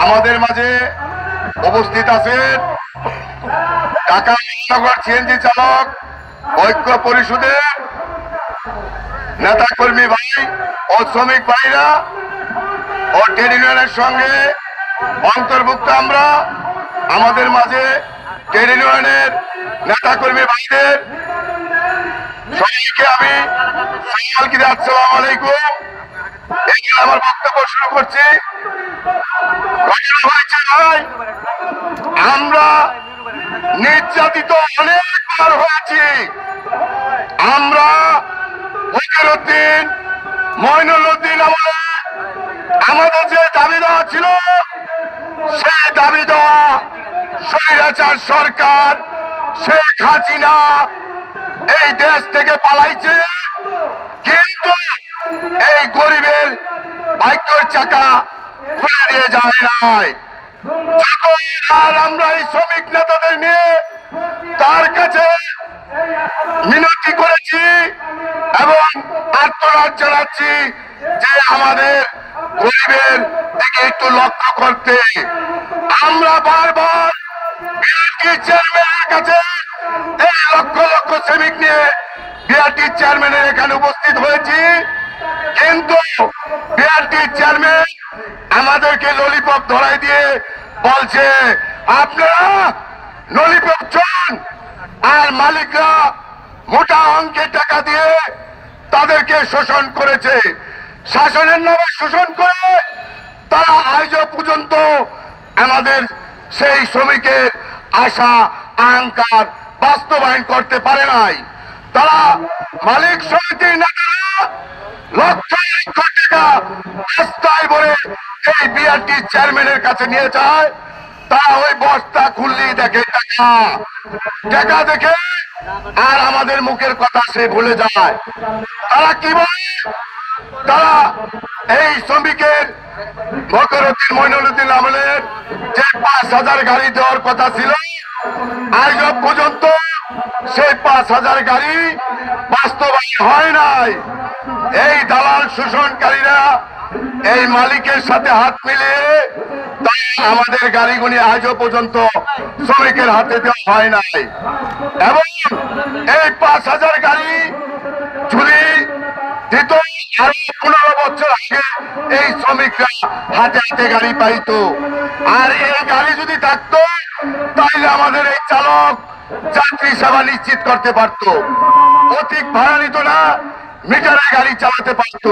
আমাদের মাঝে উপস্থিত আছেন ঢাকা মহানগর সিএনজি চালক ঐক্য পরিষদের নেতা কর্মী ভাই ও শ্রমিক ভাইরা ও ট্রেড ইউনিয়নের সঙ্গে অন্তর্ভুক্ত আমরা আমাদের মাঝে ট্রেড ইউনিয়নের নেতা কর্মী ভাইদের সবাইকে আমি আসসালামু আলাইকুম এখানে আমার বক্তব্য শুরু করছি। ঘটনা হয়েছে ভাই, আমরা নির্যাতিত অনেকবার হয়েছি। আমরা ফকিরউদ্দিন মঈনুদ্দিন আমলে আমাদের যে দাবি দেওয়া ছিল সেই দাবি দেওয়া স্বৈরাচার সরকার শেখ হাসিনা এই দেশ থেকে পালাইছে, কিন্তু এই গরিবের ভাগ্যের চাকা খুলে দিয়ে যায় নাই। যখন আর আমরা এই শ্রমিক নেতাদের নিয়ে তার কাছে মিনতি করেছি এবং আত্মনাদ জানাচ্ছি যে আমাদের গরিবের দিকে একটু লক্ষ্য করতে, আমরা বারবার বিআরটি চেয়ারম্যানের কাছে এই লক্ষ লক্ষ শ্রমিক নিয়ে বিআরটি চেয়ারম্যানের এখানে উপস্থিত হয়েছি, কিন্তু বিআরটি চেয়ারম্যান আমাদেরকে ললিপপ ধরাই দিয়ে বলছে আপনারা ললিপপ চান, আর মালিকরা মোটা অঙ্কের টাকা দিয়ে তাদেরকে শোষণ করেছে। শাসনের নামে শোষণ করে তারা আজও পর্যন্ত আমাদের সেই শ্রমিকের আশা আকাঙ্ক্ষার বাস্তবায়ন করতে পারে নাই। তারা মালিক সমিতির নেতারা লক্ষ লক্ষ টাকা রাস্তায় ভরে এই বিআরটি চেয়ারম্যানের কাছে নিয়ে যায়, তারা ওই বস্তা খুললেই দেখে টাকা, টাকা দেখে আর আমাদের মুখের কথা সে ভুলে যায়। তারা কি বলে, তারা এই শ্রমিকের ফকিরউদ্দিন মঈনুদ্দিন আমলের যে ৫,০০০ গাড়ি দেওয়ার কথা ছিল আজ পর্যন্ত সেই ৫,০০০ গাড়ি বাস্তবায়ন হয় নাই। এই দালাল শোষণকারীরা এই মালিকের সাথে হাত মিলিয়ে আমাদের গাড়িগুলি আজও পর্যন্ত শ্রমিকের হাতে দেওয়া হয় নাই, এবং এই ৫,০০০ গাড়ি যদি দিত আরো ১৫ বছর আগে এই শ্রমিকরা হাতে হাতে গাড়ি পাইত। আর এই গাড়ি যদি থাকতো তাহলে আমাদের এই চালক যাত্রী সেবা নিশ্চিত করতে পারত, অধিক ভাড়া নিত না, মিটারে গাড়ি চালাতে পারত।